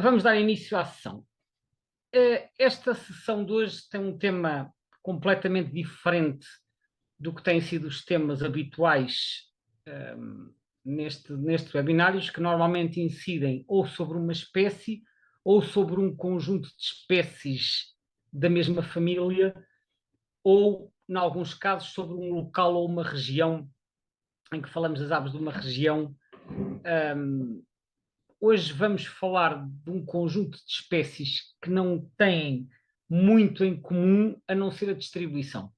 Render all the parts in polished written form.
Vamos dar início à sessão. Esta sessão de hoje tem um tema completamente diferente do que têm sido os temas habituais nestes webinários, que normalmente incidem ou sobre uma espécie ou sobre um conjunto de espécies da mesma família, ou, em alguns casos, sobre um local ou uma região, em que falamos das aves de uma região. Hoje vamos falar de um conjunto de espécies que não têm muito em comum, a não ser a distribuição.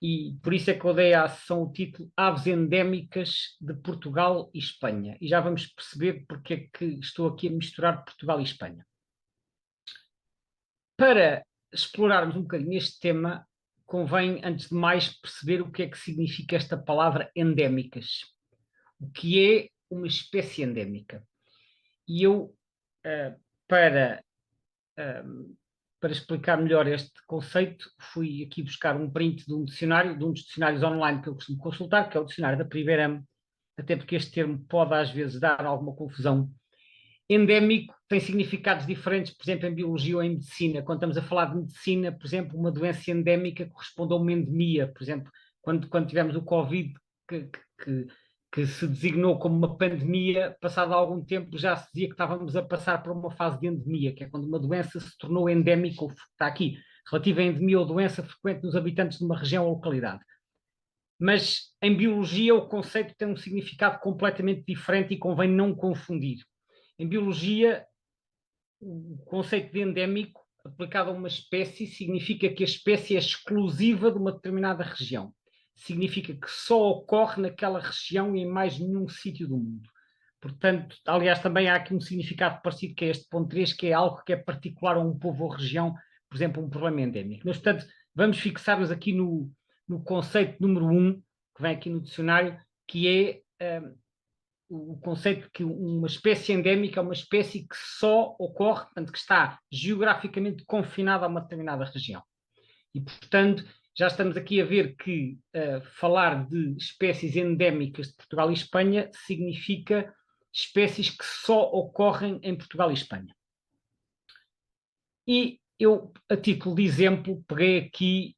E por isso é que eu dei à sessão o título Aves Endémicas de Portugal e Espanha. E já vamos perceber porque é que estou aqui a misturar Portugal e Espanha. Para explorarmos um bocadinho este tema, convém, antes de mais, perceber o que é que significa esta palavra endémicas. O que é uma espécie endémica? E eu, para explicar melhor este conceito, fui aqui buscar um print de um dicionário, de um dos dicionários online que eu costumo consultar, que é o dicionário da Primeira, até porque este termo pode às vezes dar alguma confusão. Endémico tem significados diferentes, por exemplo, em biologia ou em medicina. Quando estamos a falar de medicina, por exemplo, uma doença endémica corresponde a uma endemia. Por exemplo, quando tivemos o Covid, que se designou como uma pandemia, passado algum tempo já se dizia que estávamos a passar por uma fase de endemia, que é quando uma doença se tornou endémica, ou está aqui, relativa a endemia ou doença frequente nos habitantes de uma região ou localidade. Mas em biologia o conceito tem um significado completamente diferente e convém não confundir. Em biologia, o conceito de endémico aplicado a uma espécie significa que a espécie é exclusiva de uma determinada região. Significa que só ocorre naquela região e em mais nenhum sítio do mundo. Portanto, aliás, também há aqui um significado parecido, que é este ponto 3, que é algo que é particular a um povo ou região, por exemplo, um problema endémico. Mas, portanto, vamos fixar-nos aqui no conceito número 1, que vem aqui no dicionário, que é o conceito de que uma espécie endémica é uma espécie que só ocorre, portanto, que está geograficamente confinada a uma determinada região. E, portanto, já estamos aqui a ver que falar de espécies endémicas de Portugal e Espanha significa espécies que só ocorrem em Portugal e Espanha. E eu, a título de exemplo, peguei aqui,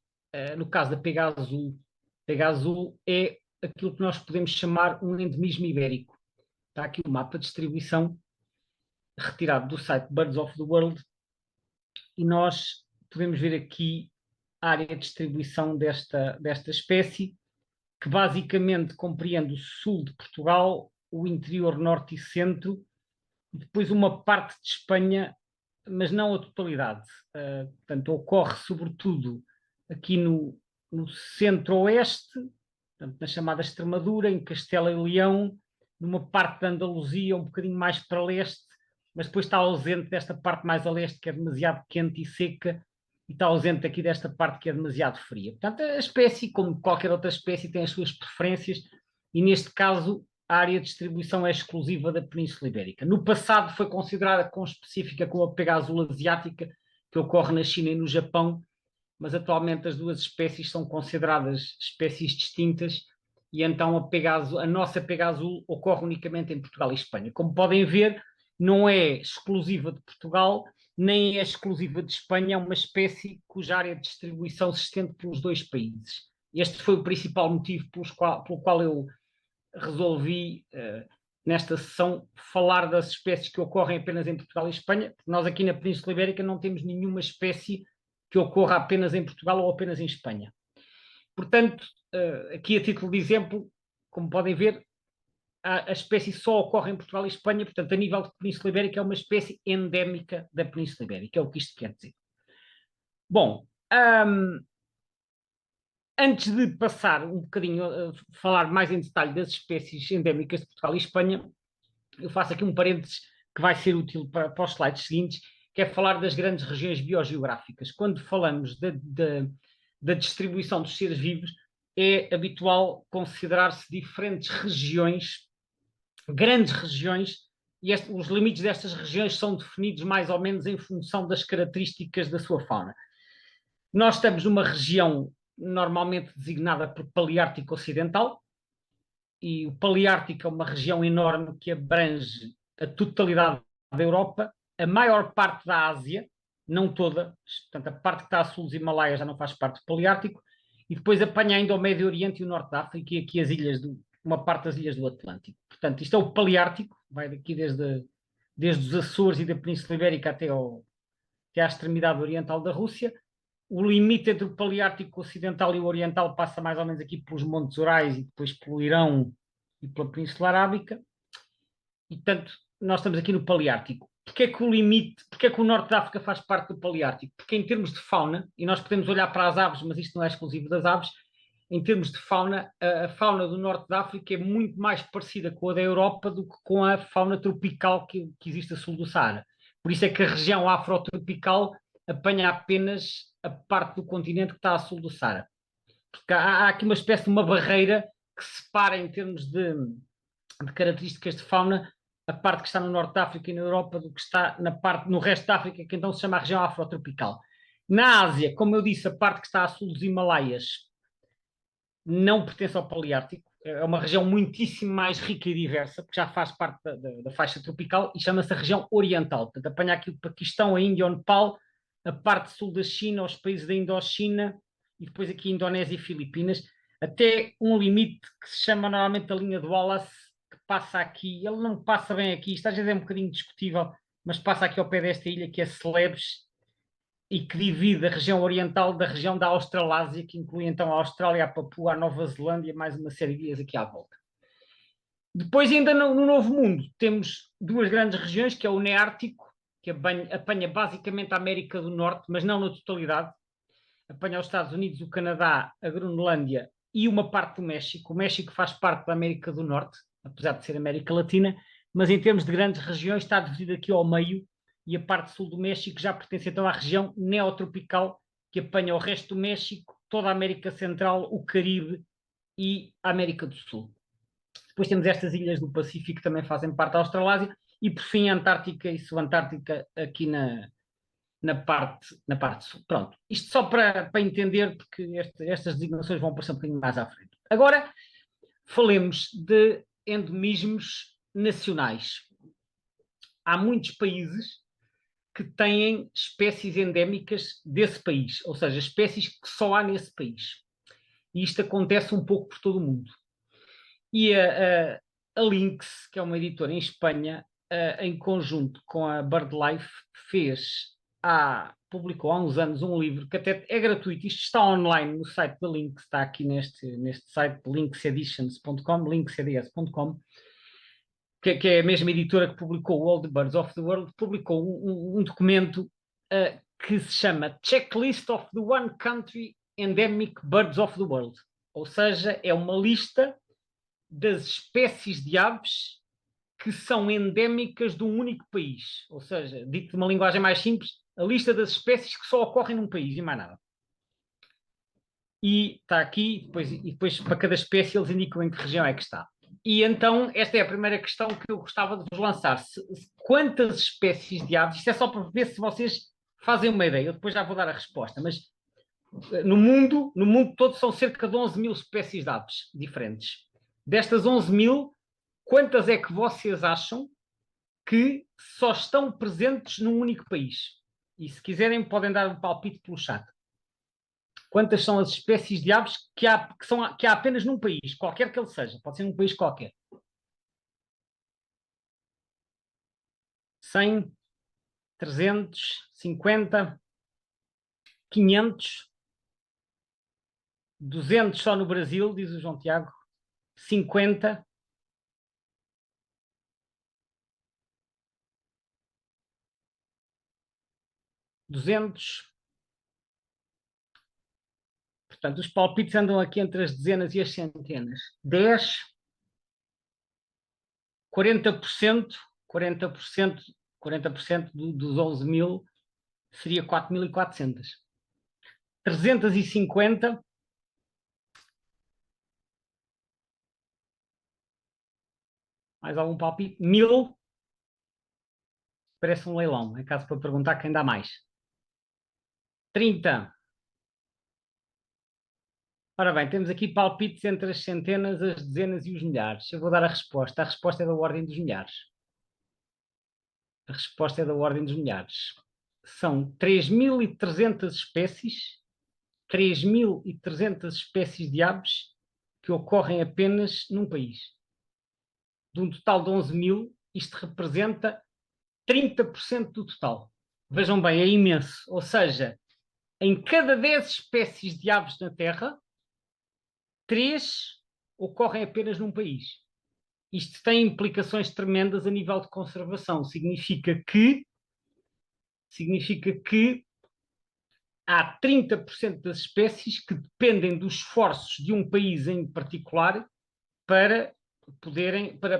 no caso da pega azul. Pega azul é aquilo que nós podemos chamar um endemismo ibérico. Está aqui o mapa de distribuição retirado do site Birds of the World e nós podemos ver aqui a área de distribuição desta espécie, que basicamente compreende o sul de Portugal, o interior norte e centro, e depois uma parte de Espanha, mas não a totalidade. Portanto, ocorre sobretudo aqui no centro-oeste, na chamada Extremadura, em Castela e Leão, numa parte da Andaluzia um bocadinho mais para leste, mas depois está ausente desta parte mais a leste, que é demasiado quente e seca, e está ausente aqui desta parte que é demasiado fria. Portanto, a espécie, como qualquer outra espécie, tem as suas preferências, e neste caso a área de distribuição é exclusiva da Península Ibérica. No passado foi considerada conspecífica com a pega azul asiática, que ocorre na China e no Japão, mas atualmente as duas espécies são consideradas espécies distintas e então a nossa pega azul ocorre unicamente em Portugal e Espanha. Como podem ver, não é exclusiva de Portugal, nem é exclusiva de Espanha, é uma espécie cuja área de distribuição se estende pelos dois países. Este foi o principal motivo pelo qual eu resolvi, nesta sessão, falar das espécies que ocorrem apenas em Portugal e Espanha, porque nós aqui na Península Ibérica não temos nenhuma espécie que ocorra apenas em Portugal ou apenas em Espanha. Portanto, aqui a título de exemplo, como podem ver, a espécie só ocorre em Portugal e Espanha, portanto, a nível de Península Ibérica é uma espécie endémica da Península Ibérica, é o que isto quer dizer. Bom, antes de passar um bocadinho a falar mais em detalhe das espécies endémicas de Portugal e Espanha, eu faço aqui um parênteses que vai ser útil para os slides seguintes, que é falar das grandes regiões biogeográficas. Quando falamos da distribuição dos seres vivos, é habitual considerar-se diferentes regiões, grandes regiões, e os limites destas regiões são definidos mais ou menos em função das características da sua fauna. Nós estamos numa região normalmente designada por Paleártico Ocidental, e o Paleártico é uma região enorme que abrange a totalidade da Europa, a maior parte da Ásia, não toda, portanto, a parte que está a sul dos Himalaias já não faz parte do Paleártico, e depois apanha ainda o Médio Oriente e o Norte da África e aqui as ilhas uma parte das ilhas do Atlântico. Portanto, isto é o Paleártico, vai daqui desde os Açores e da Península Ibérica até à extremidade oriental da Rússia. O limite entre o Paleártico Ocidental e o Oriental passa mais ou menos aqui pelos Montes Urais e depois pelo Irão e pela Península Arábica. E, portanto, nós estamos aqui no Paleártico. Porquê é que o limite, porquê é que o Norte da África faz parte do Paleártico? Porque em termos de fauna, e nós podemos olhar para as aves, mas isto não é exclusivo das aves, em termos de fauna, a fauna do Norte da África é muito mais parecida com a da Europa do que com a fauna tropical que existe a sul do Saara. Por isso é que a região afrotropical apanha apenas a parte do continente que está a sul do Saara. Porque há aqui uma espécie de uma barreira que separa em termos de características de fauna a parte que está no norte da África e na Europa do que está no resto da África, que então se chama a região afrotropical. Na Ásia, como eu disse, a parte que está a sul dos Himalaias não pertence ao Paleártico, é uma região muitíssimo mais rica e diversa, porque já faz parte da faixa tropical e chama-se a região oriental. Portanto, apanha aqui o Paquistão, a Índia, o Nepal, a parte sul da China, os países da Indochina e depois aqui Indonésia e Filipinas, até um limite que se chama normalmente a linha de Wallace, que passa aqui, ele não passa bem aqui, isto às vezes é um bocadinho discutível, mas passa aqui ao pé desta ilha que é Celebes, e que divide a região oriental da região da Australásia, que inclui então a Austrália, a Papua, a Nova Zelândia, mais uma série de ilhas aqui à volta. Depois, ainda no Novo Mundo, temos duas grandes regiões, que é o Neártico, que apanha basicamente a América do Norte, mas não na totalidade. Apanha os Estados Unidos, o Canadá, a Groenlândia e uma parte do México. O México faz parte da América do Norte, apesar de ser América Latina, mas em termos de grandes regiões está dividido aqui ao meio, e a parte sul do México já pertence então à região neotropical, que apanha o resto do México, toda a América Central, o Caribe e a América do Sul. Depois temos estas ilhas do Pacífico que também fazem parte da Australásia, e por fim a Antártica e Subantártica aqui na parte sul. Pronto, isto só para entender, porque estas designações vão aparecer um bocadinho mais à frente. Agora, falemos de endemismos nacionais. Há muitos países que têm espécies endémicas desse país, ou seja, espécies que só há nesse país. E isto acontece um pouco por todo o mundo. E a Lynx, que é uma editora em Espanha, em conjunto com a BirdLife, publicou há uns anos um livro que até é gratuito. Isto está online no site da Lynx, está aqui neste site, lynxeditions.com, lynxeds.com, que é a mesma editora que publicou o All the Birds of the World, publicou um documento que se chama Checklist of the One Country Endemic Birds of the World. Ou seja, é uma lista das espécies de aves que são endémicas de um único país. Ou seja, dito de uma linguagem mais simples, a lista das espécies que só ocorrem num país e mais nada. E está aqui, e depois para cada espécie eles indicam em que região é que está. E então, esta é a primeira questão que eu gostava de vos lançar. Quantas espécies de aves? Isto é só para ver se vocês fazem uma ideia. Eu depois já vou dar a resposta. Mas no mundo todo são cerca de 11 mil espécies de aves diferentes. Destas 11 mil, quantas é que vocês acham que só estão presentes num único país? E se quiserem, podem dar um palpite pelo chat. Quantas são as espécies de aves que há apenas num país, qualquer que ele seja, pode ser num país qualquer. 100, 300, 50, 500, 200 só no Brasil, diz o João Tiago, 50, 200. Portanto, os palpites andam aqui entre as dezenas e as centenas. 10, 40%, 40%, 40% dos 11 mil seria 4.400. 350, mais algum palpite? 1.000, parece um leilão, é caso para perguntar quem dá mais. 30. Ora bem, temos aqui palpites entre as centenas, as dezenas e os milhares. Eu vou dar a resposta. A resposta é da ordem dos milhares. A resposta é da ordem dos milhares. São 3.300 espécies, 3.300 espécies de aves que ocorrem apenas num país. De um total de 11.000, isto representa 30% do total. Vejam bem, é imenso. Ou seja, em cada 10 espécies de aves na Terra, 3 ocorrem apenas num país. Isto tem implicações tremendas a nível de conservação. Significa que há 30% das espécies que dependem dos esforços de um país em particular para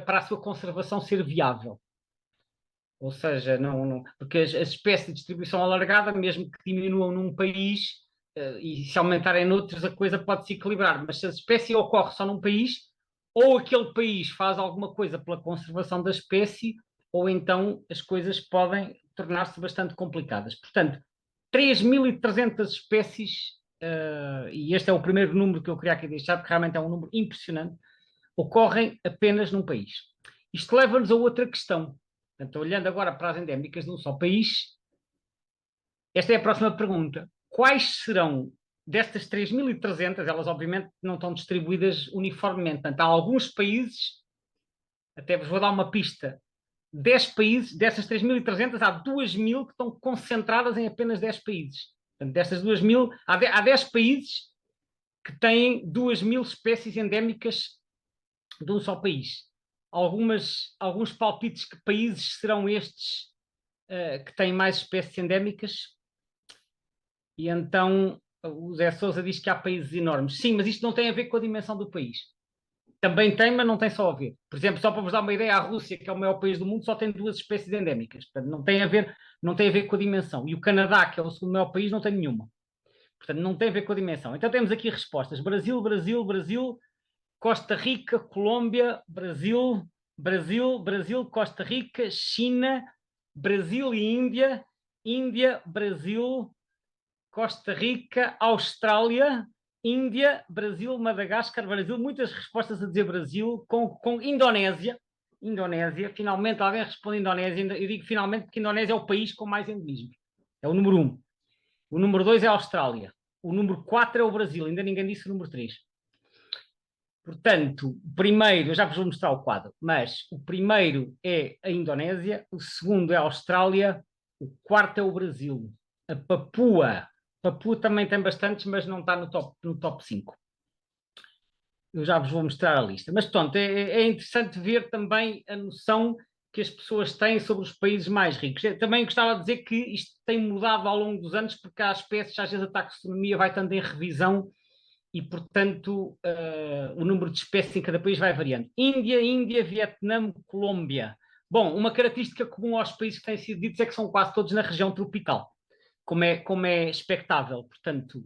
a sua conservação ser viável. Ou seja, porque as espécies de distribuição alargada, mesmo que diminuam num país, e se aumentarem noutros, a coisa pode se equilibrar. Mas se a espécie ocorre só num país, ou aquele país faz alguma coisa pela conservação da espécie, ou então as coisas podem tornar-se bastante complicadas. Portanto, 3.300 espécies, e este é o primeiro número que eu queria aqui deixar, porque realmente é um número impressionante, ocorrem apenas num país. Isto leva-nos a outra questão. Portanto, olhando agora para as endémicas de um só país, esta é a próxima pergunta. Quais serão destas 3.300, elas obviamente não estão distribuídas uniformemente, portanto, há alguns países, até vos vou dar uma pista, 10 países, dessas 3.300, há 2.000 que estão concentradas em apenas 10 países. Portanto, destas 2.000, há 10 países que têm 2.000 espécies endémicas de um só país. Alguns palpites que países serão estes que têm mais espécies endémicas? E então o Zé Sousa diz que há países enormes. Sim, mas isto não tem a ver com a dimensão do país. Também tem, mas não tem só a ver. Por exemplo, só para vos dar uma ideia, a Rússia, que é o maior país do mundo, só tem 2 espécies endémicas. Portanto, não tem a ver com a dimensão. E o Canadá, que é o segundo maior país, não tem nenhuma. Portanto, não tem a ver com a dimensão. Então temos aqui respostas. Brasil, Costa Rica, Colômbia, Brasil, Costa Rica, China, Brasil e Índia, Brasil, Costa Rica, Austrália, Índia, Brasil, Madagascar, Brasil, muitas respostas a dizer Brasil, com Indonésia, finalmente alguém responde Indonésia, eu digo finalmente porque Indonésia é o país com mais endemismos, é o número 1. O número 2 é a Austrália, o número 4 é o Brasil, ainda ninguém disse o número 3. Portanto, o primeiro, eu já vos vou mostrar o quadro, mas o primeiro é a Indonésia, o segundo é a Austrália, o quarto é o Brasil. A Papua também tem bastantes, mas não está no top 5. Eu já vos vou mostrar a lista. Mas, pronto, é interessante ver também a noção que as pessoas têm sobre os países mais ricos. Eu também gostava de dizer que isto tem mudado ao longo dos anos, porque há espécies, às vezes a taxonomia vai estando em revisão e, portanto, o número de espécies em cada país vai variando. Índia, Vietnã, Colômbia. Bom, uma característica comum aos países que têm sido ditos é que são quase todos na região tropical, como é expectável. Portanto,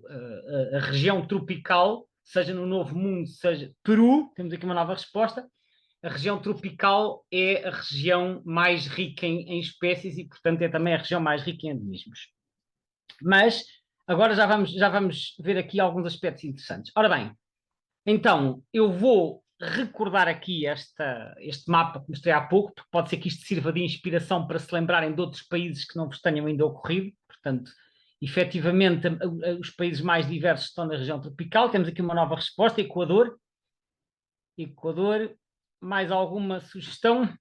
a região tropical, seja no Novo Mundo, seja Peru, temos aqui uma nova resposta, a região tropical é a região mais rica em espécies e, portanto, é também a região mais rica em endemismos. Mas agora já vamos ver aqui alguns aspectos interessantes. Ora bem, então eu vou recordar aqui este mapa que mostrei há pouco, porque pode ser que isto sirva de inspiração para se lembrarem de outros países que não vos tenham ainda ocorrido. Portanto, efetivamente, os países mais diversos estão na região tropical. Temos aqui uma nova resposta, Equador. Mais alguma sugestão?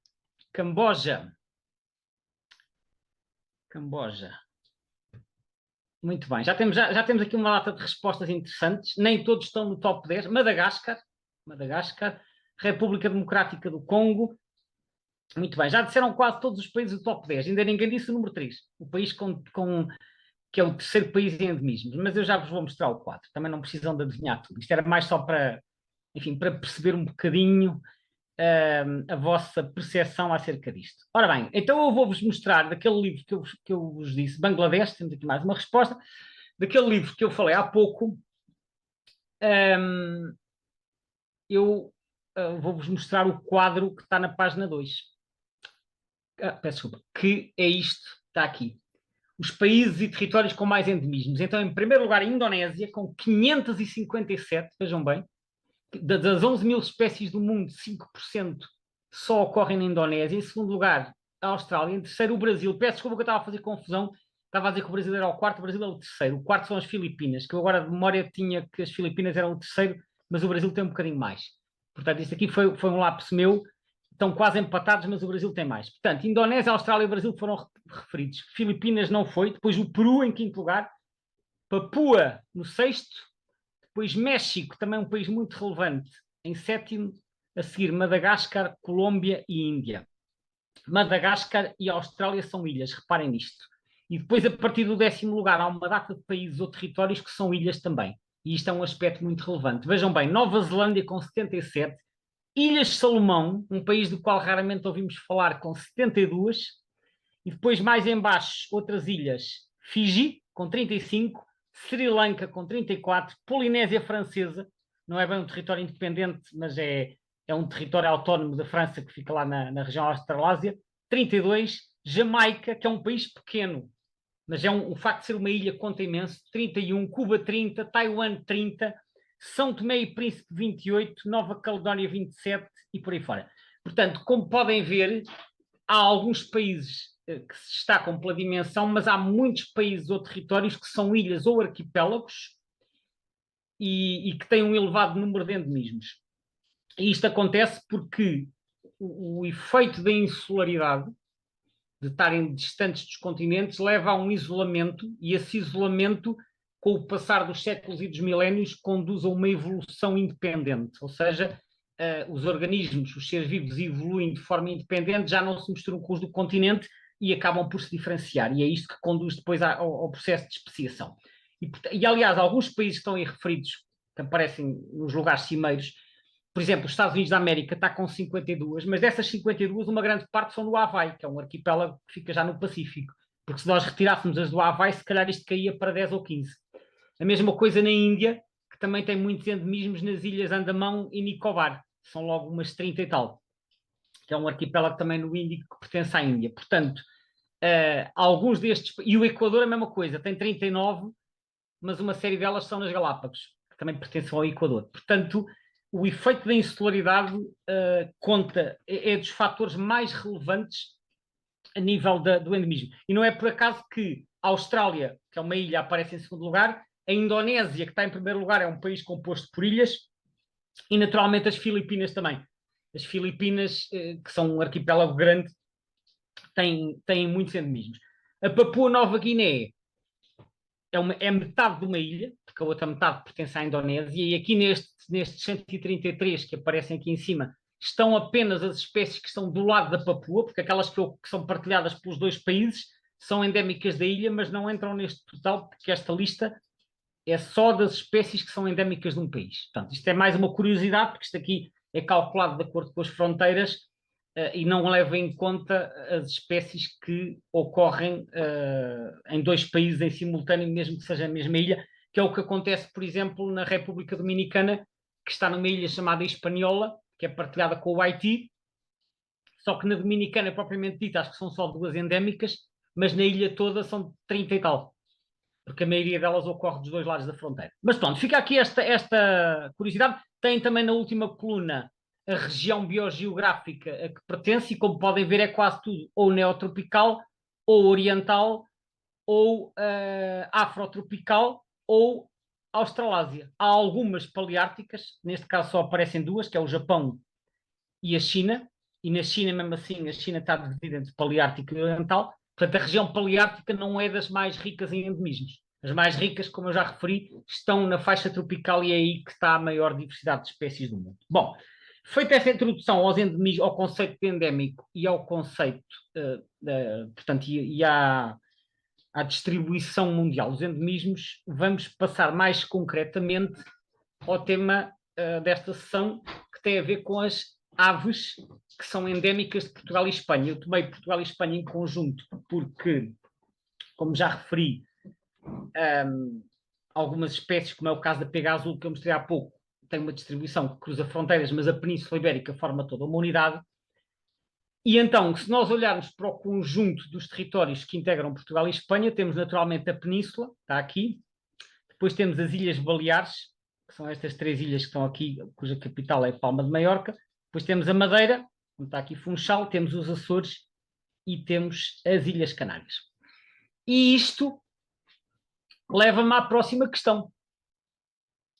Camboja. Muito bem, já temos aqui uma data de respostas interessantes, nem todos estão no top 10. Madagascar, República Democrática do Congo. Muito bem, já disseram quase todos os países do top 10, ainda ninguém disse o número 3, o país que é o terceiro país em endemismos, mas eu já vos vou mostrar o quadro, também não precisam de adivinhar tudo. Isto era mais só para perceber um bocadinho a vossa percepção acerca disto. Ora bem, então eu vou-vos mostrar daquele livro que eu vos disse, Bangladesh, temos aqui mais uma resposta, daquele livro que eu falei há pouco, eu vou-vos mostrar o quadro que está na página 2. Peço desculpa, que é isto, está aqui. Os países e territórios com mais endemismos. Então, em primeiro lugar, a Indonésia, com 557, vejam bem, das 11.000 espécies do mundo, 5% só ocorrem na Indonésia. Em segundo lugar, a Austrália, em terceiro o Brasil. Peço desculpa que eu estava a fazer confusão, estava a dizer que o Brasil era o quarto, o Brasil é o terceiro. O quarto são as Filipinas, que eu agora de memória tinha que as Filipinas eram o terceiro, mas o Brasil tem um bocadinho mais. Portanto, isto aqui foi um lapso meu, estão quase empatados, mas o Brasil tem mais. Portanto, Indonésia, Austrália e Brasil foram referidos. Filipinas não foi, depois o Peru em quinto lugar, Papua no sexto, depois México, também um país muito relevante, em sétimo, a seguir Madagascar, Colômbia e Índia. Madagascar e Austrália são ilhas, reparem nisto. E depois, a partir do décimo lugar, há uma data de países ou territórios que são ilhas também. E isto é um aspecto muito relevante. Vejam bem, Nova Zelândia com 77, Ilhas Salomão, um país do qual raramente ouvimos falar, com 72, e depois mais em baixo outras ilhas, Fiji, com 35, Sri Lanka, com 34, Polinésia Francesa, não é bem um território independente, mas é um território autónomo da França que fica lá na região Australásia, 32, Jamaica, que é um país pequeno, mas o facto de ser uma ilha conta imenso, 31, Cuba 30, Taiwan 30, São Tomé e Príncipe 28, Nova Caledónia 27 e por aí fora. Portanto, como podem ver, há alguns países que se destacam pela dimensão, mas há muitos países ou territórios que são ilhas ou arquipélagos e que têm um elevado número de endemismos. E isto acontece porque o efeito da insularidade, de estarem distantes dos continentes, leva a um isolamento, e esse isolamento, com o passar dos séculos e dos milénios, conduz a uma evolução independente, ou seja, os organismos, os seres vivos evoluem de forma independente, já não se misturam com os do continente e acabam por se diferenciar, e é isto que conduz depois ao processo de especiação. E aliás, alguns países que estão aí referidos, que aparecem nos lugares cimeiros, por exemplo, os Estados Unidos da América está com 52, mas dessas 52, uma grande parte são do Havaí, que é um arquipélago que fica já no Pacífico. Porque se nós retirássemos as do Havaí, se calhar isto caía para 10 ou 15. A mesma coisa na Índia, que também tem muitos endemismos nas ilhas Andamão e Nicobar. São logo umas 30 e tal. Que é um arquipélago também no Índico que pertence à Índia. Portanto, alguns destes... E o Equador é a mesma coisa, tem 39, mas uma série delas são nas Galápagos, que também pertencem ao Equador. Portanto, o efeito da insularidade é dos fatores mais relevantes a nível do endemismo. E não é por acaso que a Austrália, que é uma ilha, aparece em segundo lugar, a Indonésia, que está em primeiro lugar, é um país composto por ilhas, e naturalmente as Filipinas também. As Filipinas, que são um arquipélago grande, têm muitos endemismos. A Papua Nova Guiné é metade de uma ilha, porque a outra metade pertence à Indonésia, e aqui nestes 133 que aparecem aqui em cima, estão apenas as espécies que estão do lado da Papua, porque aquelas que são partilhadas pelos dois países são endémicas da ilha, mas não entram neste total, porque esta lista é só das espécies que são endémicas de um país. Portanto, isto é mais uma curiosidade, porque isto aqui é calculado de acordo com as fronteiras e não leva em conta as espécies que ocorrem em dois países em simultâneo, mesmo que seja a mesma ilha, que é o que acontece, por exemplo, na República Dominicana, que está numa ilha chamada Hispaniola, que é partilhada com o Haiti, só que na Dominicana, propriamente dita, acho que são só duas endémicas, mas na ilha toda são 30 e tal, porque a maioria delas ocorre dos dois lados da fronteira. Mas pronto, fica aqui esta curiosidade. Tem também na última coluna a região biogeográfica a que pertence, e como podem ver é quase tudo ou neotropical, ou oriental, ou afrotropical, ou Australásia. Há algumas paleárticas, neste caso só aparecem duas, que é o Japão e a China, e na China mesmo assim a China está dividida entre paleártica e oriental. Portanto, a região paleártica não é das mais ricas em endemismos. As mais ricas, como eu já referi, estão na faixa tropical e é aí que está a maior diversidade de espécies do mundo. Bom, feita essa introdução aos endemismos, ao conceito de endémico e ao conceito, portanto, e à distribuição mundial dos endemismos, vamos passar mais concretamente ao tema desta sessão, que tem a ver com as aves que são endémicas de Portugal e Espanha. Eu tomei Portugal e Espanha em conjunto porque, como já referi, algumas espécies, como é o caso da pega azul que eu mostrei há pouco, tem uma distribuição que cruza fronteiras, mas a Península Ibérica forma toda uma unidade. E então, se nós olharmos para o conjunto dos territórios que integram Portugal e Espanha, temos naturalmente a Península, está aqui, depois temos as Ilhas Baleares, que são estas três ilhas que estão aqui, cuja capital é Palma de Maiorca, depois temos a Madeira, como está aqui Funchal, temos os Açores e temos as Ilhas Canárias. E isto leva-me à próxima questão.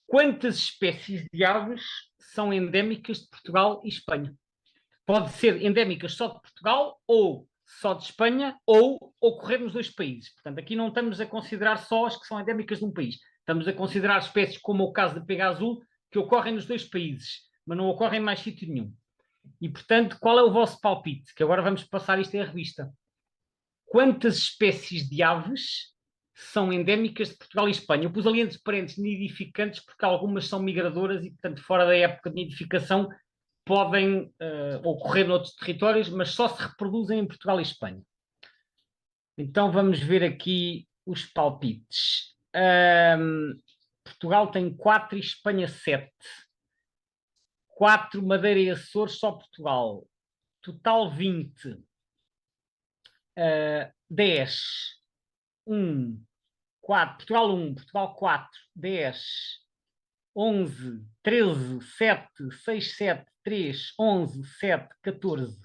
Quantas espécies de aves são endémicas de Portugal e Espanha? Pode ser endémicas só de Portugal ou só de Espanha ou ocorrer nos dois países. Portanto, aqui não estamos a considerar só as que são endémicas de um país. Estamos a considerar espécies como o caso da pega azul, que ocorrem nos dois países, mas não ocorrem em mais sítio nenhum. E, portanto, qual é o vosso palpite? Que agora vamos passar isto em revista. Quantas espécies de aves são endémicas de Portugal e Espanha? Eu pus ali entre parênteses nidificantes, porque algumas são migradoras e, portanto, fora da época de nidificação, podem ocorrer noutros territórios, mas só se reproduzem em Portugal e Espanha. Então vamos ver aqui os palpites. Portugal tem 4 e Espanha 7. 4 Madeira e Açores, só Portugal. Total 20. 10. 1. 4. Portugal 1. Portugal 4. 10. 11. 13. 7. 6, 7. 3. 11. 7. 14.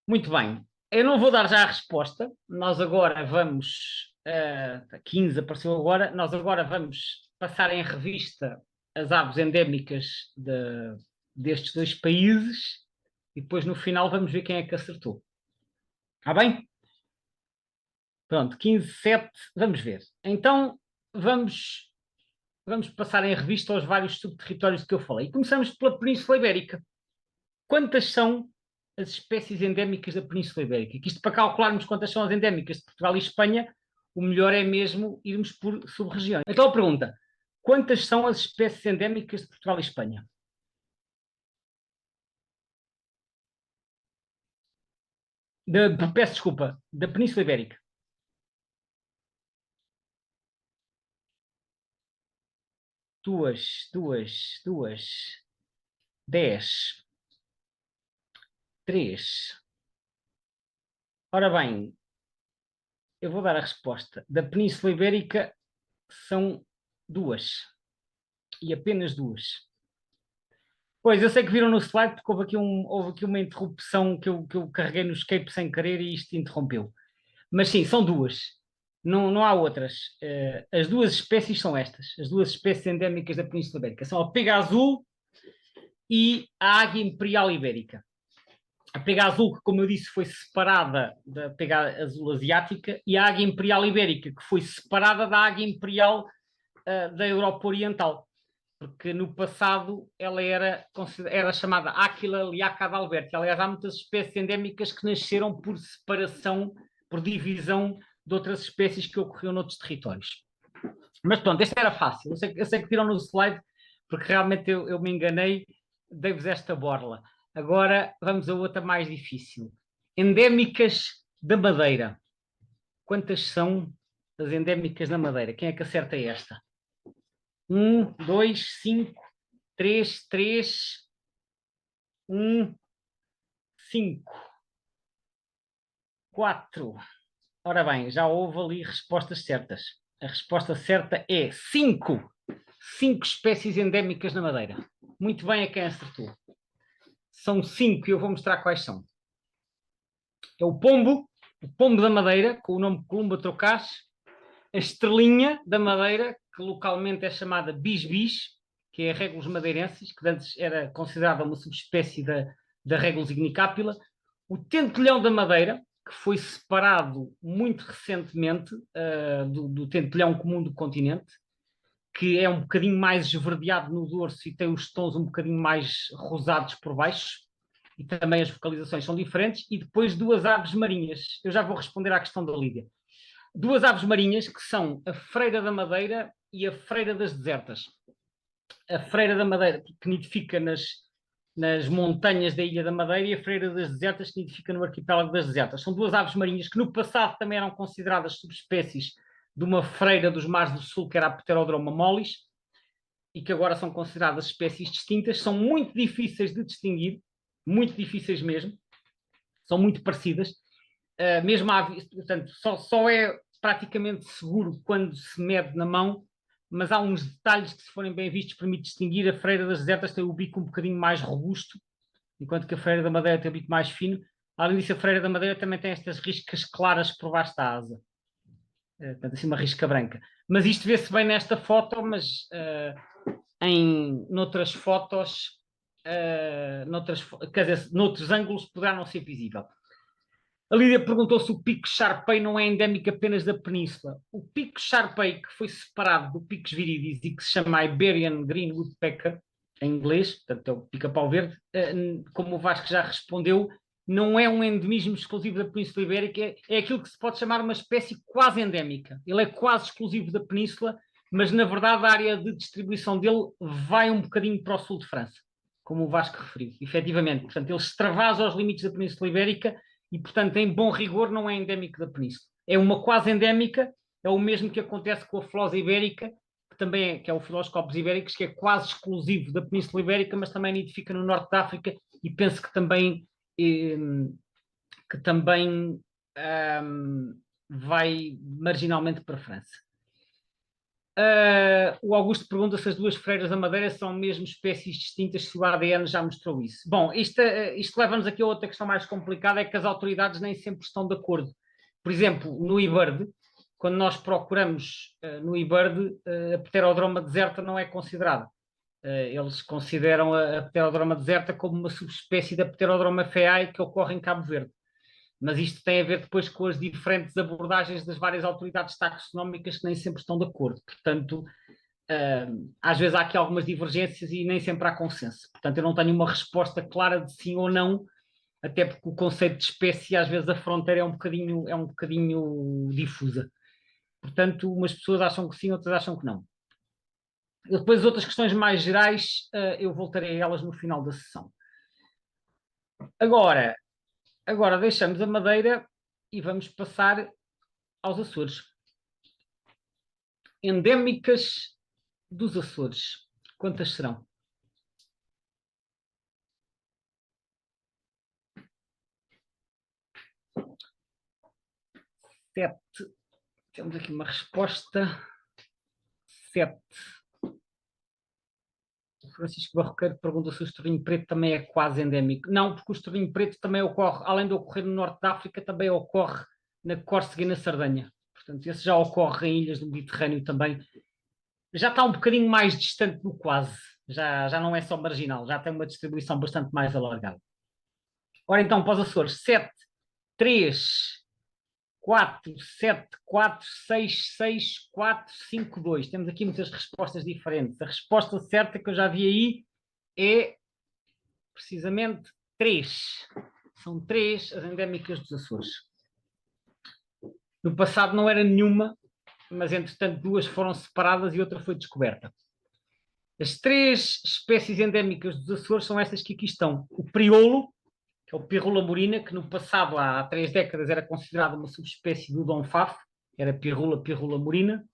Muito bem. Eu não vou dar já a resposta. Nós agora vamos... 15 apareceu agora. Nós agora vamos passar em revista as aves endémicas destes dois países e depois no final vamos ver quem é que acertou. Está bem? Pronto, 15, 7, vamos ver. Então vamos passar em revista os vários subterritórios que eu falei. Começamos pela Península Ibérica. Quantas são as espécies endémicas da Península Ibérica? Que isto para calcularmos quantas são as endémicas de Portugal e Espanha, o melhor é mesmo irmos por sub-regiões. Então a pergunta: quantas são as espécies endémicas de Portugal e Espanha? Peço desculpa, da Península Ibérica. Duas, 10, 3. Ora bem, eu vou dar a resposta. Da Península Ibérica são 2. E apenas 2. Pois, eu sei que viram no slide porque houve aqui uma interrupção que eu carreguei no escape sem querer e isto interrompeu. Mas sim, são 2. Não há outras. As 2 espécies são estas. As 2 espécies endémicas da Península Ibérica. São a pega azul e a águia imperial ibérica. A pega azul, que como eu disse, foi separada da pega azul asiática, e a águia imperial ibérica, que foi separada da águia imperial da Europa Oriental. Porque no passado ela era chamada Aquila liaca d'Alberti. Aliás, há muitas espécies endémicas que nasceram por separação, por divisão de outras espécies que ocorriam noutros territórios. Mas pronto, esta era fácil. Eu sei que tiram no slide, porque realmente eu me enganei, dei-vos esta borla. Agora vamos a outra mais difícil. Endémicas da Madeira. Quantas são as endémicas da Madeira? Quem é que acerta esta? 1, 2, 5, 3, 3, 1, 5, 4. Ora bem, já houve ali respostas certas. A resposta certa é 5. 5 espécies endémicas na Madeira. Muito bem a quem acertou. São 5 e eu vou mostrar quais são. É o pombo da Madeira, com o nome Columba trocaz, a estrelinha da Madeira, que localmente é chamada bis-bis, que é a Regulus madeirensis, que antes era considerada uma subespécie da Regulus ignicapilla, o tentelhão da Madeira, que foi separado muito recentemente do tentelhão comum do continente, que é um bocadinho mais esverdeado no dorso e tem os tons um bocadinho mais rosados por baixo, e também as vocalizações são diferentes, e depois 2 aves marinhas. Eu já vou responder à questão da Lídia. 2 aves marinhas que são a freira da Madeira e a freira das desertas. A freira da Madeira, que nidifica nas montanhas da Ilha da Madeira, e a freira das desertas, que nidifica no arquipélago das desertas. São 2 aves marinhas que no passado também eram consideradas subespécies de uma freira dos mares do sul, que era a Pterodroma mollis, e que agora são consideradas espécies distintas. São muito difíceis de distinguir, muito difíceis mesmo, são muito parecidas. Mesmo portanto, só é praticamente seguro quando se mede na mão, mas há uns detalhes que, se forem bem vistos, permite distinguir. A freira das desertas tem o bico um bocadinho mais robusto, enquanto que a freira da Madeira tem o bico mais fino. além disso, a freira da Madeira também tem estas riscas claras por baixo da asa. Portanto, assim, uma risca branca. Mas isto vê-se bem nesta foto, mas noutras fotos, quer dizer, noutros ângulos poderá não ser visível. A Lídia perguntou se o pico Sharpei não é endémico apenas da península. O pico Sharpei, que foi separado do Picos Viridis e que se chama Iberian Green Woodpecker, em inglês, portanto é o pica-pau verde, como o Vasco já respondeu, não é um endemismo exclusivo da Península Ibérica, é aquilo que se pode chamar uma espécie quase endémica. Ele é quase exclusivo da Península, mas na verdade a área de distribuição dele vai um bocadinho para o sul de França, como o Vasco referiu, efetivamente. Portanto, ele extravasa os limites da Península Ibérica e, portanto, em bom rigor, não é endémico da Península. É uma quase endémica, é o mesmo que acontece com a Flosa Ibérica, que também que é o Filoscopos ibéricos, que é quase exclusivo da Península Ibérica, mas também nidifica no norte da África e penso que também, vai marginalmente para a França. O Augusto pergunta se as duas freiras da Madeira são mesmo espécies distintas, se o ADN já mostrou isso. Bom, isto leva-nos aqui a outra questão mais complicada, é que as autoridades nem sempre estão de acordo. Por exemplo, no IBIRD, quando nós procuramos no IBIRD, a Pterodroma deserta não é considerada. Eles consideram a Pterodroma deserta como uma subespécie da Pterodroma feae que ocorre em Cabo Verde. Mas isto tem a ver depois com as diferentes abordagens das várias autoridades taxonómicas que nem sempre estão de acordo. Portanto, às vezes há aqui algumas divergências e nem sempre há consenso. Portanto, eu não tenho uma resposta clara de sim ou não, até porque o conceito de espécie, às vezes a fronteira é um bocadinho difusa. Portanto, umas pessoas acham que sim, outras acham que não. Depois, outras questões mais gerais, eu voltarei a elas no final da sessão. Agora deixamos a Madeira e vamos passar aos Açores. Endémicas dos Açores. Quantas serão? 7. Temos aqui uma resposta. 7. O Francisco Barroqueiro pergunta se o estorrinho preto também é quase endémico. Não, porque o estorrinho preto também ocorre, além de ocorrer no norte da África, também ocorre na Córsega e na Sardenha. Portanto, esse já ocorre em ilhas do Mediterrâneo também. Já está um bocadinho mais distante do quase. Já não é só marginal, já tem uma distribuição bastante mais alargada. Ora então, para os Açores, 7, 3, 4, 7, 4, 6, 6, 4, 5, 2. Temos aqui muitas respostas diferentes. A resposta certa que eu já vi aí é precisamente 3. São 3 as endémicas dos Açores. No passado não era nenhuma, mas entretanto 2 foram separadas e outra foi descoberta. As 3 espécies endémicas dos Açores são estas que aqui estão. O priolo, que é o Pirrula morina, que no passado, há 3 décadas, era considerado uma subespécie do Dom Faf, era Pirrula morina.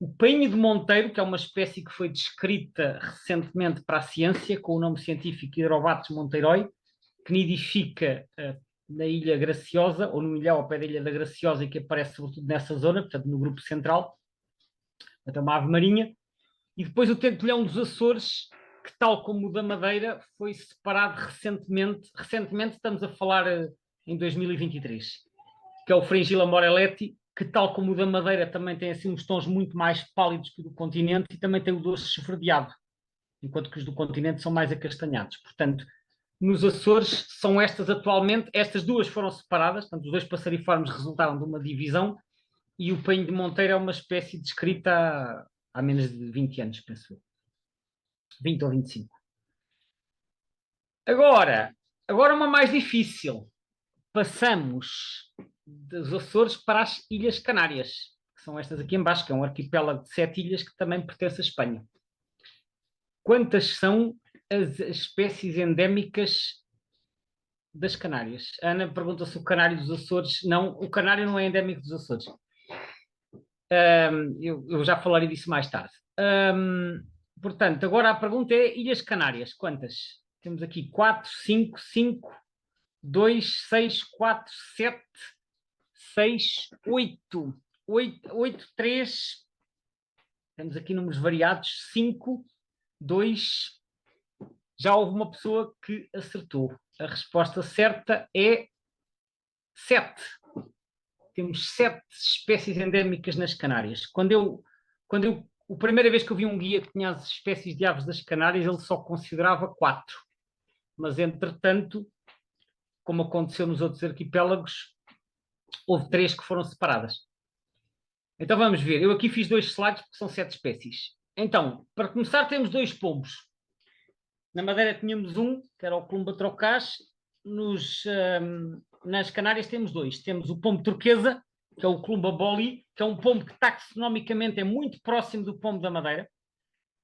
O painho de Monteiro, que é uma espécie que foi descrita recentemente para a ciência, com o nome científico Hidrobates monteiroi, que nidifica na Ilha Graciosa, ou no ilhéu ao pé da Ilha da Graciosa, e que aparece sobretudo nessa zona, portanto no grupo central. Portanto, é uma ave marinha. E depois o tentelhão dos Açores, que tal como o da Madeira, foi separado recentemente. Recentemente estamos a falar em 2023, que é o Fringilla moreleti, que tal como o da Madeira também tem assim uns tons muito mais pálidos que o do continente e também tem o dorso esverdeado, enquanto que os do continente são mais acastanhados. Portanto, nos Açores são estas atualmente, estas 2 foram separadas, portanto os 2 passariformes resultaram de uma divisão e o painho de Monteiro é uma espécie descrita há menos de 20 anos, penso eu. 20 ou 25. Agora uma mais difícil. Passamos dos Açores para as Ilhas Canárias, que são estas aqui em baixo, que é um arquipélago de 7 ilhas que também pertence à Espanha. Quantas são as espécies endémicas das Canárias? A Ana pergunta se o canário dos Açores... Não, o canário não é endémico dos Açores. Eu já falarei disso mais tarde. Portanto, agora a pergunta é Ilhas Canárias. Quantas? Temos aqui 4, 5, 5, 2, 6, 4, 7, 6, 8. 8, 3. Temos aqui números variados. 5, 2. Já houve uma pessoa que acertou. A resposta certa é sete. Temos 7 espécies endémicas nas Canárias. A primeira vez que eu vi um guia que tinha as espécies de aves das Canárias, ele só considerava 4. Mas, entretanto, como aconteceu nos outros arquipélagos, houve 3 que foram separadas. Então vamos ver. Eu aqui fiz 2 slides porque são 7 espécies. Então, para começar, temos 2 pombos. Na Madeira tínhamos um, que era o Columba trocaz. Nas Canárias temos 2. Temos o pombo turquesa, que é o Columba boli, que é um pombo que taxonomicamente é muito próximo do pombo da Madeira,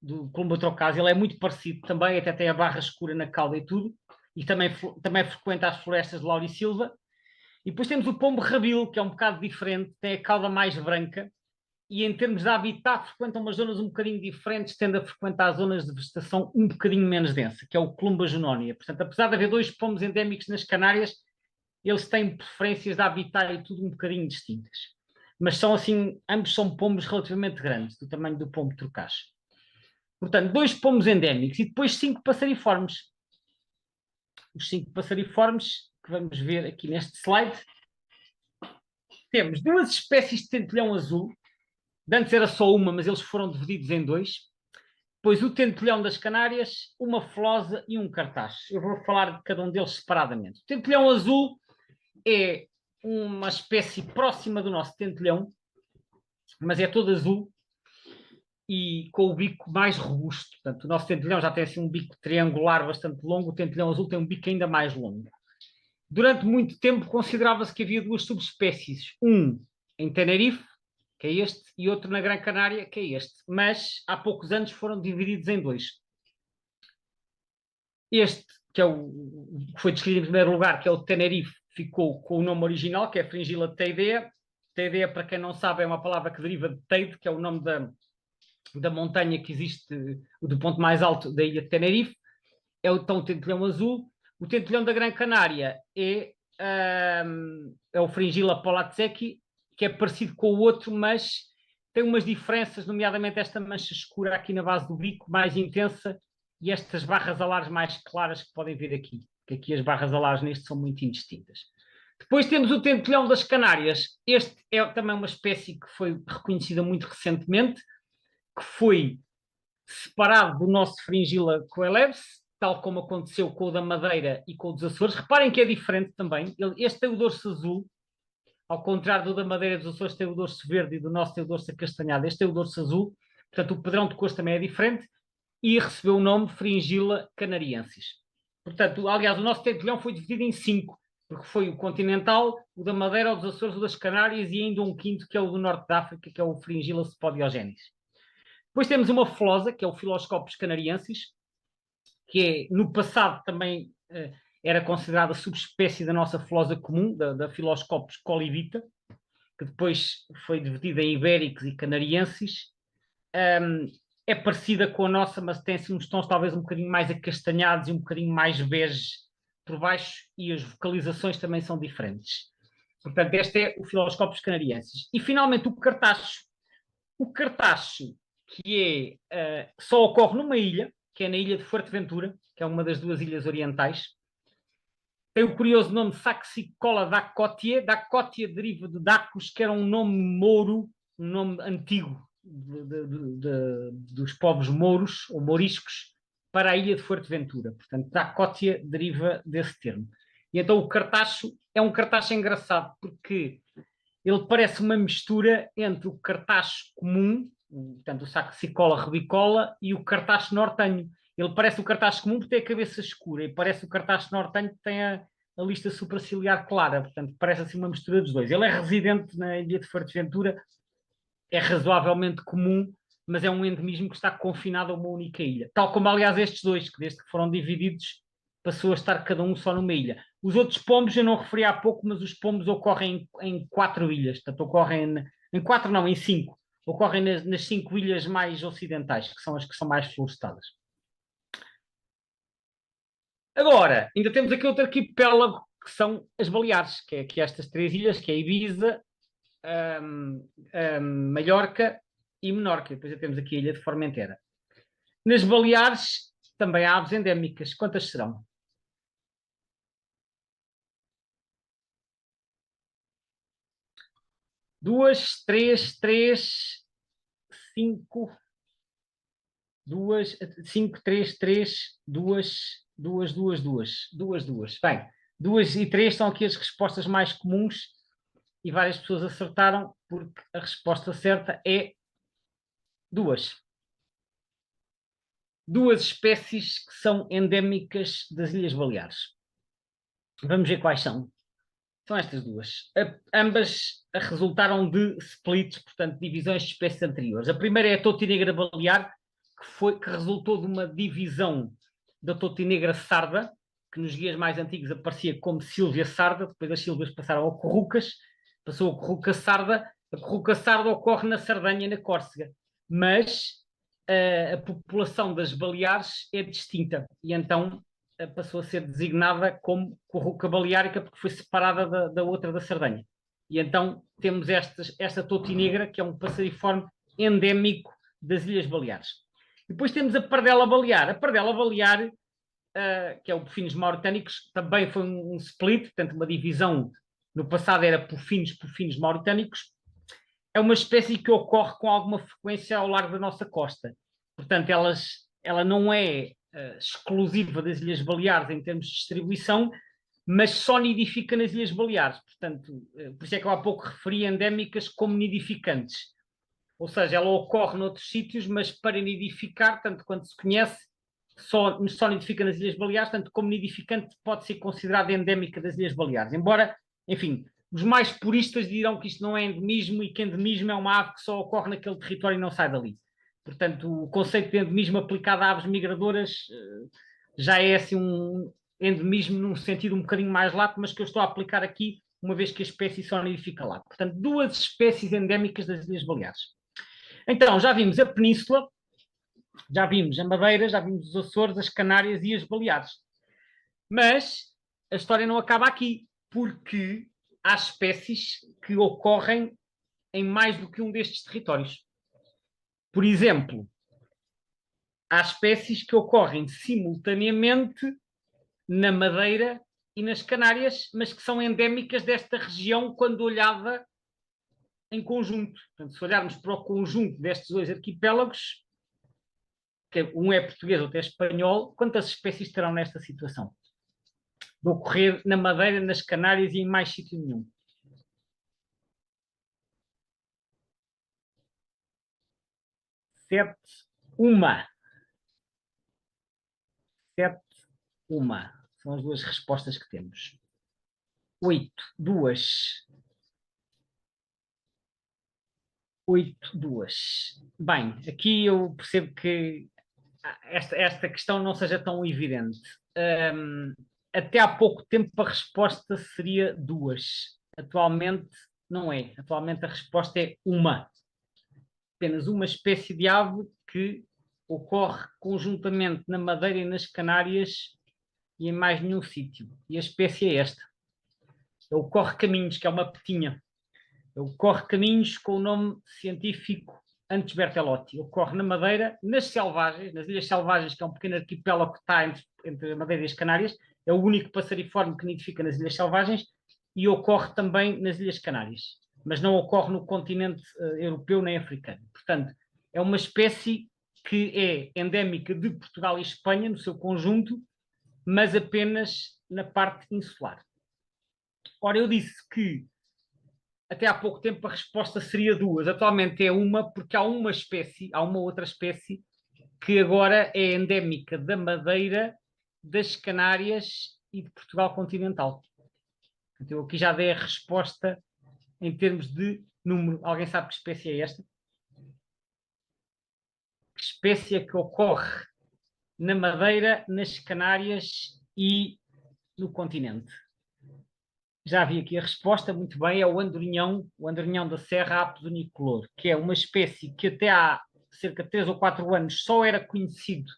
do Columba trocaz. Ele é muito parecido também, até tem a barra escura na cauda e tudo. E também frequenta as florestas de Laurisilva. E depois temos o pombo rabil, que é um bocado diferente, tem a cauda mais branca, e em termos de habitat frequenta umas zonas um bocadinho diferentes, tende a frequentar zonas de vegetação um bocadinho menos densa, que é o Columba junonia. Portanto, apesar de haver 2 pomos endémicos nas Canárias, eles têm preferências de habitat e tudo um bocadinho distintas. Mas são assim, ambos são pomos relativamente grandes, do tamanho do pombo trocaz. Portanto, 2 pomos endémicos e depois 5 passariformes. Os 5 passariformes, que vamos ver aqui neste slide, temos 2 espécies de tentelhão azul. De antes era só uma, mas eles foram divididos em 2. Depois o tentelhão das Canárias, uma flosa e um cartaz. Eu vou falar de cada um deles separadamente. O tentelhão azul é uma espécie próxima do nosso tentelhão, mas é todo azul e com o bico mais robusto. Portanto, o nosso tentelhão já tem assim um bico triangular bastante longo, o tentelhão azul tem um bico ainda mais longo. Durante muito tempo considerava-se que havia 2 subespécies, um em Tenerife, que é este, e outro na Gran Canária, que é este. Mas há poucos anos foram divididos em 2. Este, que é que foi descrito em primeiro lugar, que é o Tenerife, ficou com o nome original, que é Fringilla teidea. Teidea, para quem não sabe, é uma palavra que deriva de Teide, que é o nome da montanha que existe, do ponto mais alto da ilha de Tenerife. É o tentelhão azul. O tentelhão da Gran Canária é o Fringilla polatzeki, que é parecido com o outro, mas tem umas diferenças, nomeadamente esta mancha escura aqui na base do bico, mais intensa, e estas barras alares mais claras que podem ver aqui, que aqui as barras alares neste são muito indistintas. Depois temos o tentelhão das Canárias. Este é também uma espécie que foi reconhecida muito recentemente, que foi separado do nosso Fringilla coelebs, tal como aconteceu com o da Madeira e com o dos Açores. Reparem que é diferente também. Este tem o dorso azul, ao contrário do da Madeira e dos Açores tem o dorso verde e do nosso tem o dorso acastanhado. Este tem o dorso azul, portanto o padrão de cores também é diferente e recebeu o nome Fringilla canariensis. Portanto, aliás, o nosso tentelhão foi dividido em 5, porque foi o continental, o da Madeira, o dos Açores, o das Canárias e ainda um quinto que é o do Norte da África, que é o Fringilla spodiogenes. Depois temos uma flosa, que é o Philoscopus canariensis, que no passado também era considerada subespécie da nossa flosa comum, da Philoscopus colivita, que depois foi dividida em ibéricos e canarienses. É parecida com a nossa, mas tem assim, uns tons talvez um bocadinho mais acastanhados e um bocadinho mais bege por baixo, e as vocalizações também são diferentes. Portanto, este é o Philoscopus canariensis. E finalmente o cartacho. O cartacho, que só ocorre numa ilha, que é na ilha de Fuerteventura, que é uma das 2 ilhas orientais. Tem o curioso nome Saxicola dacotia. Dacotia deriva de Dacos, que era um nome mouro, um nome antigo dos povos mouros ou mouriscos para a ilha de Fuerteventura. Portanto, Dacotia deriva desse termo. E então o cartacho é um cartacho engraçado, porque ele parece uma mistura entre o cartacho comum, portanto o Saxicola rubicola, e o cartacho nortenho. Ele parece o cartacho comum porque tem a cabeça escura, e parece o cartacho nortenho que tem a lista supraciliar clara, portanto parece assim uma mistura dos 2. Ele é residente na ilha de Fuerteventura, é razoavelmente comum, mas é um endemismo que está confinado a uma única ilha. Tal como, aliás, estes 2, que desde que foram divididos, passou a estar cada um só numa ilha. Os outros pombos eu não referi há pouco, mas os pombos ocorrem em 4 ilhas, portanto ocorrem em 4 não, em 5. Ocorrem nas 5 ilhas mais ocidentais, que são as que são mais florestadas. Agora, ainda temos aqui outro arquipélago, que são as Baleares, que é estas 3 ilhas, que é Ibiza, Mallorca e Menorca. Depois já temos aqui a ilha de Formentera. Nas Baleares também há aves endémicas. Quantas serão? 2, 3, 3, 5, 2, 5, 3, 3, 2, 2, 2, 2, 2, 2. Bem, 2 e 3 são aqui as respostas mais comuns e várias pessoas acertaram, porque a resposta certa é 2. Duas espécies que são endémicas das Ilhas Baleares. Vamos ver quais são. São estas duas. Ambas resultaram de splits, portanto, divisões de espécies anteriores. A primeira é a totinegra balear, que resultou de uma divisão da totinegra sarda, que nos guias mais antigos aparecia como Sílvia sarda, depois as sílvias passaram a corrucas, passou a corruca sarda. A corruca sarda ocorre na Sardenha e na Córcega, mas a população das Baleares é distinta, e então passou a ser designada como corruca baleárica porque foi separada da outra da Sardenha. E então temos esta totinegra, que é um passeriforme endémico das Ilhas Baleares. Depois temos a pardela balear. A pardela balear, que é o Pufinos mauritânicos, também foi um split, portanto uma divisão, no passado era Pufinos mauritânicos. É uma espécie que ocorre com alguma frequência ao largo da nossa costa. Portanto, ela não é exclusiva das Ilhas Baleares em termos de distribuição, mas só nidifica nas Ilhas Baleares. Portanto, por isso é que eu há pouco referi endémicas como nidificantes. Ou seja, ela ocorre noutros sítios, mas para nidificar, tanto quanto se conhece, só nidifica nas Ilhas Baleares, tanto como nidificante pode ser considerada endémica das Ilhas Baleares. Embora, enfim, os mais puristas dirão que isto não é endemismo e que endemismo é uma ave que só ocorre naquele território e não sai dali. Portanto, o conceito de endemismo aplicado a aves migradoras já é assim um endemismo num sentido um bocadinho mais lato, mas que eu estou a aplicar aqui, uma vez que a espécie só nidifica lá. Portanto, duas espécies endémicas das Ilhas Baleares. Então, já vimos a Península, já vimos a Madeira, já vimos os Açores, as Canárias e as Baleares. Mas a história não acaba aqui, porque há espécies que ocorrem em mais do que um destes territórios. Por exemplo, há espécies que ocorrem simultaneamente na Madeira e nas Canárias, mas que são endémicas desta região quando olhada em conjunto. Portanto, se olharmos para o conjunto destes dois arquipélagos, que um é português, outro é espanhol, quantas espécies terão nesta situação? De ocorrer na Madeira, nas Canárias e em mais sítio nenhum. 7, 1. 7, 1. São as duas respostas que temos. 8, 2. 8, 2. Bem, aqui eu percebo que esta questão não seja tão evidente. Até há pouco tempo a resposta seria 2. Atualmente não é. Atualmente a resposta é 1. Apenas uma espécie de ave que ocorre conjuntamente na Madeira e nas Canárias e em mais nenhum sítio. E a espécie é esta. É o corre-caminhos, que é uma petinha. É o corre-caminhos com o nome científico Antes Bertelotti. Ocorre na Madeira, nas Selvagens, nas Ilhas Selvagens, que é um pequeno arquipélago que está entre a Madeira e as Canárias. É o único passeriforme que nidifica nas Ilhas Selvagens e ocorre também nas Ilhas Canárias, mas não ocorre no continente europeu nem africano. Portanto, é uma espécie que é endémica de Portugal e Espanha, no seu conjunto, mas apenas na parte insular. Ora, eu disse que até há pouco tempo a resposta seria 2. Atualmente é 1, porque há uma outra espécie que agora é endémica da Madeira, das Canárias e de Portugal continental. Então eu aqui já dei a resposta em termos de número. Alguém sabe que espécie é esta? Que espécie é que ocorre na Madeira, nas Canárias e no continente? Já vi aqui a resposta, muito bem, é o andorinhão da Serra Apis unicolor, que é uma espécie que até há cerca de 3 ou 4 anos só era conhecido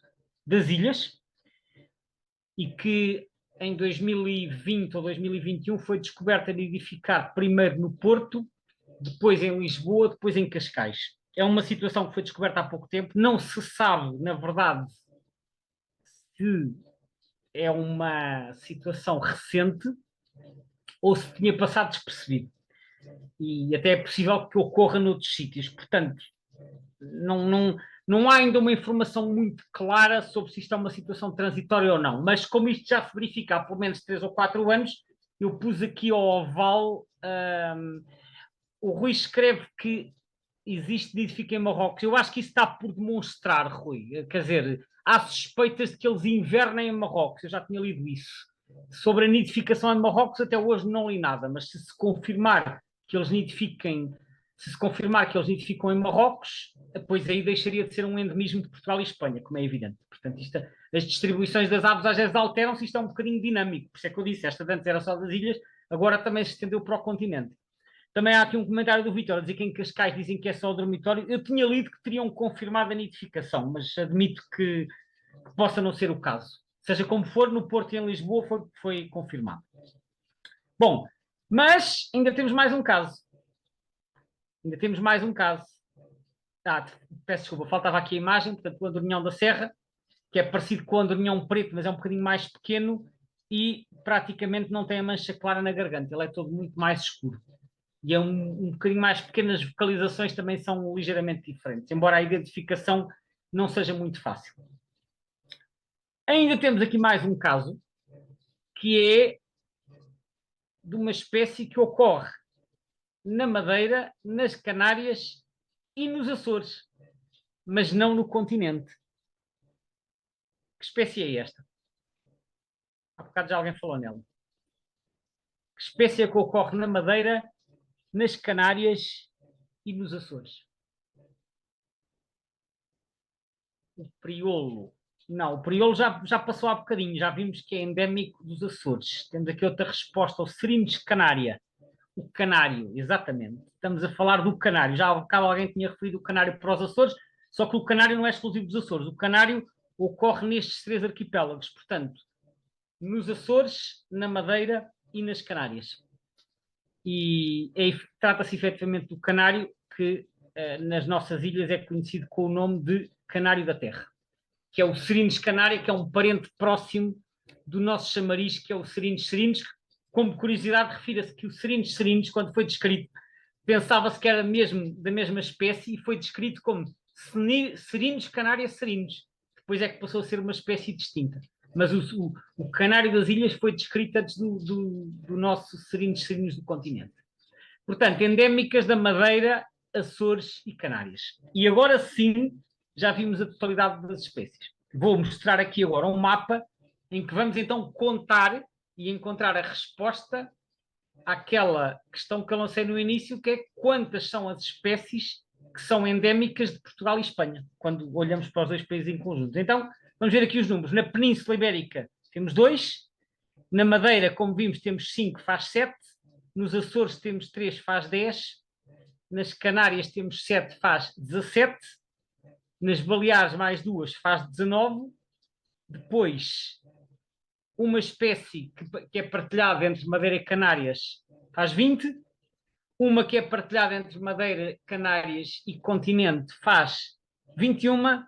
das ilhas e que em 2020 ou 2021 foi descoberta e nidificar primeiro no Porto, depois em Lisboa, depois em Cascais. É uma situação que foi descoberta há pouco tempo, não se sabe, na verdade, se é uma situação recente ou se tinha passado despercebido. e até é possível que ocorra noutros sítios. Portanto, não há ainda uma informação muito clara sobre se isto é uma situação transitória ou não, mas como isto já se verifica há pelo menos 3 ou 4 anos, eu pus aqui ao oval, o Rui escreve que existe nidifica em Marrocos. Eu acho que isso está por demonstrar, Rui. Quer dizer, há suspeitas de que eles invernem em Marrocos. Eu já tinha lido isso. Sobre a nidificação em Marrocos, até hoje não li nada, mas se confirmar que eles nidifiquem, se se confirmar que eles nidificam em Marrocos, depois aí deixaria de ser um endemismo de Portugal e Espanha, como é evidente. Portanto, as distribuições das aves às vezes alteram-se, isto é um bocadinho dinâmico. Por isso é que eu disse, esta antes era só das ilhas, agora também se estendeu para o continente. Também há aqui um comentário do Vitor a dizer que em Cascais dizem que é só o dormitório. Eu tinha lido que teriam confirmado a nidificação, mas admito que possa não ser o caso. Seja como for, no Porto e em Lisboa foi confirmado. Bom, mas ainda temos mais um caso. Ainda temos mais um caso. Peço desculpa, faltava aqui a imagem, portanto, o Andorrinhão da Serra, que é parecido com o Andorrinhão preto, mas é um bocadinho mais pequeno e praticamente não tem a mancha clara na garganta. Ele é todo muito mais escuro. E é um bocadinho mais pequeno, as vocalizações também são ligeiramente diferentes, embora a identificação não seja muito fácil. Ainda temos aqui mais um caso, que é de uma espécie que ocorre na Madeira, nas Canárias e nos Açores, mas não no continente. Que espécie é esta? Há bocado já alguém falou nela. Que espécie é que ocorre na Madeira, nas Canárias e nos Açores? O priolo. Não, o priolo já passou há bocadinho, já vimos que é endémico dos Açores. Temos aqui outra resposta, o Serindes canária. O canário, exatamente. Estamos a falar do canário. Já há bocado alguém tinha referido o canário para os Açores, só que o canário não é exclusivo dos Açores. O canário ocorre nestes 3 arquipélagos, portanto, nos Açores, na Madeira e nas Canárias. E trata-se efetivamente do canário que nas nossas ilhas é conhecido com o nome de canário da terra, que é o Serindes canária, que é um parente próximo do nosso chamariz, que é o Serindes serindes. Como curiosidade, refira-se que o Serindes serindes, quando foi descrito, pensava-se que era mesmo da mesma espécie e foi descrito como Serindes canária serindes. Depois é que passou a ser uma espécie distinta. Mas o canário das ilhas foi descrito antes do nosso Serindes serindes do continente. Portanto, endémicas da Madeira, Açores e Canárias. E agora sim, já vimos a totalidade das espécies. Vou mostrar aqui agora um mapa em que vamos então contar e encontrar a resposta àquela questão que eu lancei no início, que é quantas são as espécies que são endémicas de Portugal e Espanha, quando olhamos para os 2 países em conjunto. Então, vamos ver aqui os números. Na Península Ibérica temos 2, na Madeira, como vimos, temos 5, faz 7, nos Açores temos 3, faz 10, nas Canárias temos 7, faz 17, nas Baleares mais 2 faz 19, depois uma espécie que é partilhada entre Madeira e Canárias faz 20, uma que é partilhada entre Madeira, Canárias e continente faz 21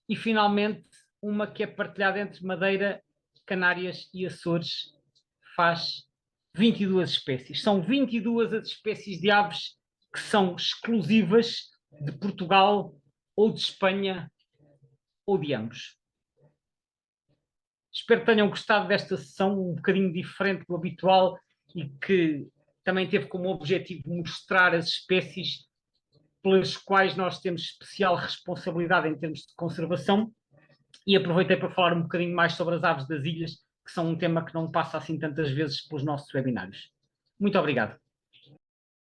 e finalmente uma que é partilhada entre Madeira, Canárias e Açores faz 22 espécies. São 22 as espécies de aves que são exclusivas de Portugal ou de Espanha ou de ambos. Espero que tenham gostado desta sessão um bocadinho diferente do habitual e que também teve como objetivo mostrar as espécies pelas quais nós temos especial responsabilidade em termos de conservação e aproveitei para falar um bocadinho mais sobre as aves das ilhas, que são um tema que não passa assim tantas vezes pelos nossos webinários. Muito obrigado.